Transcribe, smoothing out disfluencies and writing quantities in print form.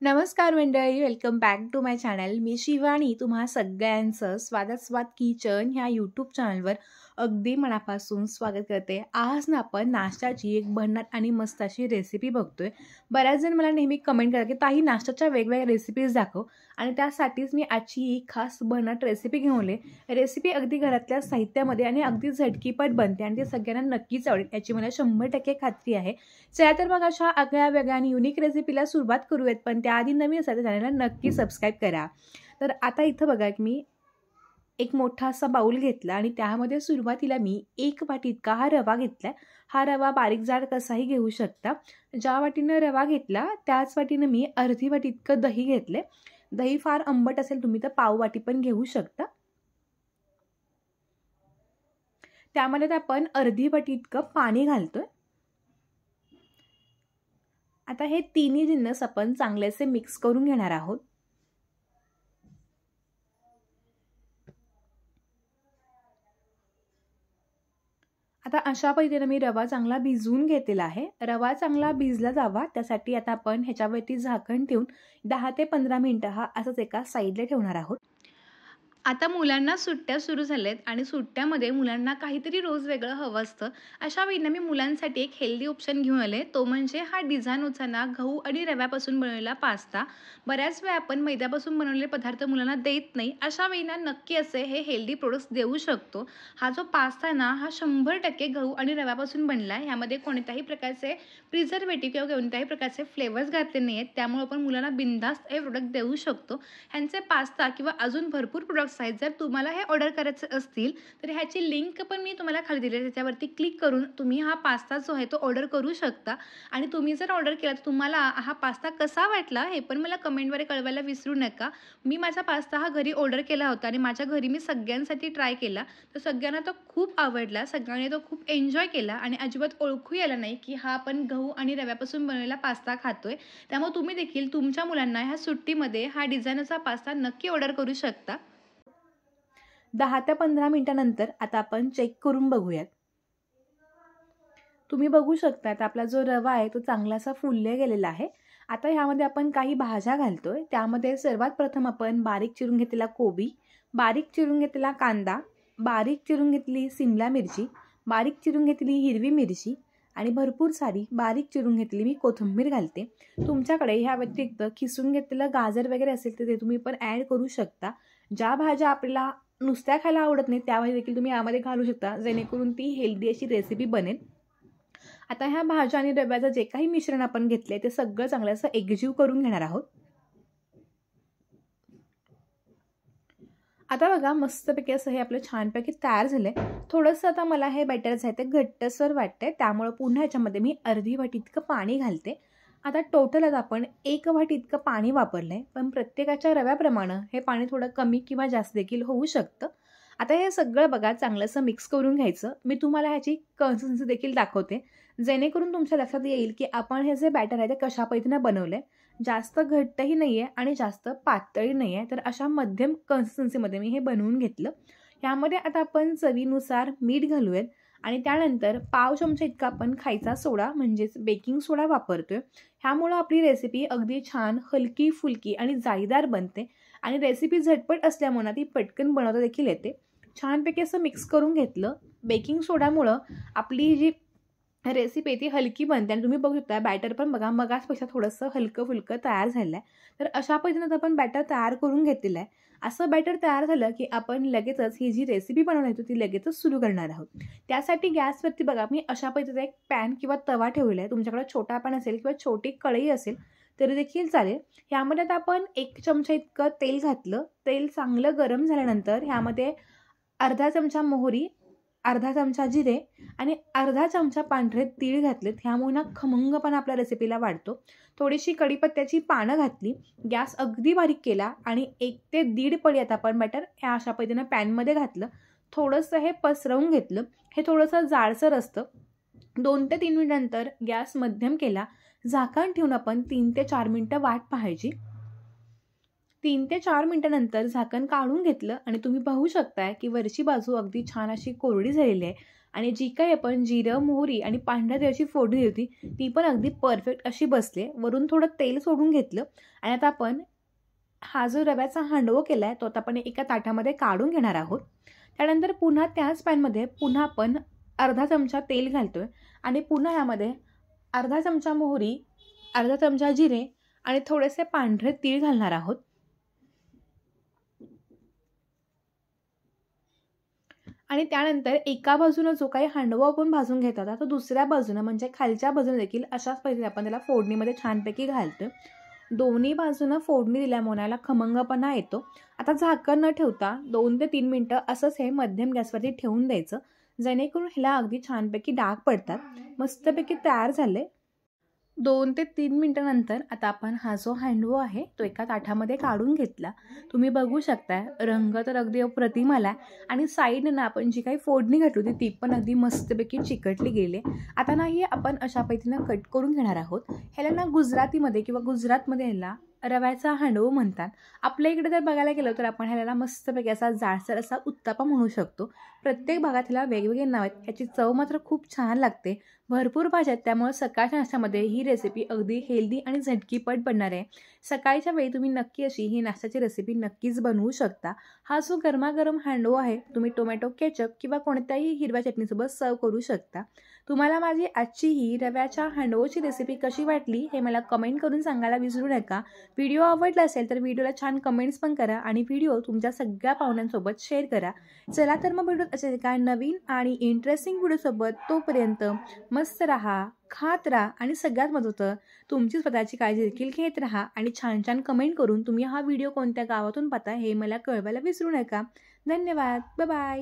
नमस्कार मंडळी, welcome back to my channel. मी शिवानी तुम्हा सगळ्यांचं स्वाद किचन ह्या यूट्यूब चॅनलवर अगदी मनापासून स्वागत करते. आज ना आपण नाश्त्याची एक भन्नाट आणि मस्त अशी रेसिपी बघतोय. बऱ्याच जण मला नेहमी कमेंट करतात की ताई नाश्त्याच्या वेगवेगळ्या रेसिपीज दाखव, आणि त्यासाठीच मी आजची ही खास भन्नाट रेसिपी घेऊन आले. रेसिपी अगदी घरातल्या साहित्यामध्ये आणि अगदी झटकीपट बनते आणि ते सगळ्यांना नक्कीच आवडेल याची मला 100% खात्री आहे. चला तर मग अशा आगळ्या वेगळ्या आणि युनिक रेसिपीला सुरुवात करूयात. पण त्याआधी नवीन असाल तर चॅनलला नक्की सबस्क्राईब करा. तर आता इथं बघा की मी एक मोठा असा बाऊल घेतला आणि त्यामध्ये सुरुवातीला मी 1 वाटी इतका हा रवा घेतला. हा रवा बारीक जाड कसाही घेऊ शकता. ज्या वाटीनं रवा घेतला त्याच वाटीनं मी अर्धी वाटी इतकं दही घेतले. दही फार आंबट असेल तुम्ही तर पाव वाटी पण घेऊ शकता. त्यामध्ये आपण अर्धी वाटी इतकं पाणी घालतोय. आता हे तिन्ही जिन्नस आपण चांगलेसे मिक्स करून घेणार आहोत. आता अशा पद्धतीने मी रवा चांगला भिजवून घेतलेला आहे. रवा चांगला भिजला जावा त्यासाठी आता आपण ह्याच्यावरती झाकण ठेवून 10 ते 15 मिनिटं हा असंच एका साईडला ठेवणार आहोत. आता मुलांना सुट्ट्या सुरू झाल्यात आणि सुट्ट्यामध्ये मुलांना काहीतरी रोज वेगळं हवं असतं. अशा वेळेला मी मुलांसाठी एक हेल्दी ऑप्शन घेऊन आले. तो म्हणजे हा डिझाईनचा गहू आणि रव्यापासून बनवलेला पास्ता. बऱ्याच वेळा आपण मैद्यापासून बनवलेले पदार्थ मुलांना देत नाही. अशा वेळेला नक्की असे हे हेल्दी प्रोडक्ट्स देऊ शकतो. हा जो पास्ता ना हा 100% गहू आणि रव्यापासून बनला आहे. ह्यामध्ये कोणत्याही प्रकारचे प्रिझर्वेटिव्ह किंवा कोणत्याही प्रकारचे फ्लेवर्स घातले नाही आहेत. त्यामुळे आपण मुलांना बिनधास्त हे प्रोडक्ट देऊ शकतो. ह्यांचे पास्ता किंवा अजून भरपूर प्रोडक्ट्स आहेत. जर तुम्हाला हे ऑर्डर करायचे असतील तर ह्याची लिंक पण मी तुम्हाला खाली दिली आहे. त्याच्यावरती क्लिक करून तुम्ही हा पास्ता जो आहे तो ऑर्डर करू शकता. आणि तुम्ही जर ऑर्डर केला तर तुम्हाला हा पास्ता कसा वाटला हे पण मला कमेंटद्वारे कळवायला विसरू नका. मी माझा पास्ता हा घरी ऑर्डर केला होता आणि माझ्या घरी मी सगळ्यांसाठी ट्राय केला. तर सगळ्यांना तो खूप आवडला. सगळ्यांनी तो खूप एन्जॉय केला आणि अजिबात ओळखू आला नाही की हा आपण गहू आणि रव्यापासून बनवलेला पास्ता खातोय. त्यामुळे तुम्ही देखील तुमच्या मुलांना ह्या सुट्टीमध्ये हा डिझाईनचा पास्ता नक्की ऑर्डर करू शकता. 10 ते 15 मिनिटानंतर आता आपण चेक करून बघूयात. तुम्ही बघू शकता आपला जो रवा आहे तो चांगलासा फुलले गेलेला आहे. आता ह्यामध्ये आपण काही भाज्या घालतोय. त्यामध्ये सर्वात प्रथम आपण बारीक चिरून घेतलेला कोबी, बारीक चिरून घेतलेला कांदा, बारीक चिरून घेतली सिमला मिरची, बारीक चिरून घेतली हिरवी मिरची आणि भरपूर सारी बारीक चिरून घेतली मी कोथिंबीर घालते. तुमच्याकडे ह्या व्यतिरिक्त खिसून घेतलेलं गाजर वगैरे असेल तर ते तुम्ही पण ॲड करू शकता. ज्या भाज्या आपल्याला नुसत्या खायला आवडत नाही त्या भाज्या देखील तुम्ही यामध्ये घालू शकता, जेणेकरून ती हेल्दी अशी रेसिपी बनेल. आता ह्या भाज्या आणि रव्याचं जे काही मिश्रण आपण घेतलंय ते सगळं चांगलं असं एकजीव करून घेणार आहोत. आता बघा मस्तपैकी असं हे आपलं छानपैकी तयार झालंय. थोडंसं आता मला हे बॅटर जे आहे ते घट्टसर वाटतंय, त्यामुळे पुन्हा ह्याच्यामध्ये मी अर्धी वाटी इतकं पाणी घालते. आता टोटल आपण 1 वाटी इतकं पाणी वापरलंय, पण प्रत्येकाच्या रव्याप्रमाणे हे पाणी थोडं कमी किंवा जास्त देखील होऊ शकतं. आता हे सगळं बघा चांगलं असं मिक्स करून घ्यायचं. मी तुम्हाला ह्याची कन्सिस्टन्सी देखील दाखवते, जेणेकरून तुमच्या लक्षात येईल की आपण हे जे बॅटर आहे ते कशा पद्धतीने बनवलंय. जास्त घट्टही नाही आहे आणि जास्त पातळही नाही आहे, तर अशा मध्यम कन्सिस्टन्सीमध्ये मी हे बनवून घेतलं. यामध्ये आता आपण चवीनुसार मीठ घालूयात आणि त्यानंतर पाव चमचा इतका आपण खायचा सोडा म्हणजेच बेकिंग सोडा वापरतोय. ह्यामुळं आपली रेसिपी अगदी छान हलकी फुलकी आणि जाळीदार बनते आणि रेसिपी झटपट असल्यामुळे ती पटकन बनवता देखील येते. छानपैकी असं मिक्स करून घेतलं. बेकिंग सोड्यामुळं आपली जी रेसिपी ती हलकी बनते आणि तुम्ही बघू शकता बॅटर पण बघा मगाचपेक्षा थोडंसं हलकं फुलकं तयार झालं आहे. तर अशा पद्धतीनं आपण बॅटर तयार करून घेतलेलं आहे. असं बॅटर तयार झालं की आपण लगेचच ही जी रेसिपी बनवणार आहे ती लगेचच सुरू करणार आहोत. त्यासाठी गॅसवरती बघा मी अशा पद्धतीचा एक पॅन किंवा तवा ठेवलेला आहे. तुमच्याकडे छोटा पॅन असेल किंवा छोटी कढई असेल तरी देखील चालेल. ह्यामध्ये आता आपण 1 चमचा इतकं तेल घातलं. तेल चांगलं गरम झाल्यानंतर ह्यामध्ये अर्धा चमचा मोहरी, अर्धा चमचा जिरे आणि अर्धा चमचा पांढरे तीळ घातलेत. ह्यामुळे खमंगपणा आपल्या रेसिपीला वाढतो. थोडीशी कढीपत्त्याची पानं घातली. गॅस अगदी बारीक केला आणि 1 ते 1.5 पळी आता आपण बॅटर ह्या अशा पद्धतीनं पॅनमध्ये घातलं. थोडंसं हे पसरवून घेतलं. हे थोडंसं जाडसर असतं. 2 ते 3 मिनिटांनंतर गॅस मध्यम केला. झाकण ठेवून आपण 3 ते 4 मिनिटं वाट पाहायची. 3 ते 4 मिनिटानंतर झाकण काढून घेतलं आणि तुम्ही पाहू शकताय की वरची बाजू अगदी छान अशी कोरडी झालेली आहे आणि जी काही आपण जिरं, मोहरी आणि पांढऱ्या तिळाची फोडणी होती ती पण अगदी परफेक्ट अशी बसली. वरून थोडं तेल सोडून घेतलं आणि आता आपण हा जो रव्याचा हांडवं केला आहे तो आता आपण एका ताटामध्ये काढून घेणार आहोत. त्यानंतर पुन्हा त्याच पॅनमध्ये पुन्हा आपण अर्धा चमचा तेल घालतो आहे आणि पुन्हा यामध्ये अर्धा चमचा मोहरी, अर्धा चमचा जिरे आणि थोडेसे पांढरे तीळ घालणार आहोत. आणि त्यानंतर एका बाजूनं जो काही हांडवं आपण भाजून घेत होता तो दुसऱ्या बाजूनं म्हणजे खालच्या बाजूने देखील अशाच पद्धतीने आपण त्याला फोडणीमध्ये छानपैकी घालतोय. दोन्ही बाजूनं फोडणी दिल्यामुळे याला खमंगपणा येतो. आता झाकण न ठेवता 2 ते 3 मिनटं असंच हे मध्यम गॅसवरती ठेवून द्यायचं, जेणेकरून ह्याला अगदी छानपैकी डाग पडतात. मस्तपैकी तयार झाले. 2 ते 3 मिनिटानंतर आता आपण हा जो हांडवं आहे तो एका ताटामध्ये काढून घेतला. तुम्ही बघू शकता रंग तर अगदी अप्रतिम आला आणि साईडनं आपण जी काही फोडणी घातली होती ती पण अगदी मस्तपैकी चिकटली गेली. आता ना ही आपण अशा पद्धतीनं कट करून घेणार आहोत. ह्याला ना गुजरातीमध्ये किंवा गुजरातमध्ये ह्याला रव्याचा हांडवं म्हणतात. आपल्या इकडे जर बघायला गेलं तर आपण ह्याला मस्तपैकी असा जाडसर असा उत्तापा म्हणू शकतो. प्रत्येक भागात ह्याला वेगवेगळे नाव आहेत. ह्याची चव मात्र खूप छान लागते. भरपूर भाज्या आहेत त्यामुळे सकाळच्या नाश्त्यामध्ये ही रेसिपी अगदी हेल्दी आणि झटकीपट बनणार आहे. सकाळच्या वेळी तुम्ही नक्की अशी ही नाश्त्याची रेसिपी नक्कीच बनवू शकता. हा जो गरमागरम हांडवं आहे तुम्ही टोमॅटो केचप किंवा कोणत्याही हिरव्या चटणीसोबत सर्व करू शकता. तुम्हाला माझी आजची ही रव्याच्या हांडवोची रेसिपी कशी वाटली हे मला कमेंट करून सांगायला विसरू नका. व्हिडिओ आवडला असेल तर व्हिडिओला छान कमेंट्स पण करा आणि व्हिडिओ तुमच्या सगळ्या पाहुण्यांसोबत शेअर करा. चला तर मग भेटूत असे एका नवीन आणि इंटरेस्टिंग व्हिडिओसोबत. तोपर्यंत मस्त राहा, खात राहा आणि सगळ्यात महत्त्वाचं तुमची स्वतःची काळजी देखील घेत राहा आणि छान छान कमेंट करून तुम्ही हा व्हिडिओ कोणत्या गावातून पाहता हे मला कळवायला विसरू नका. धन्यवाद. Bye bye.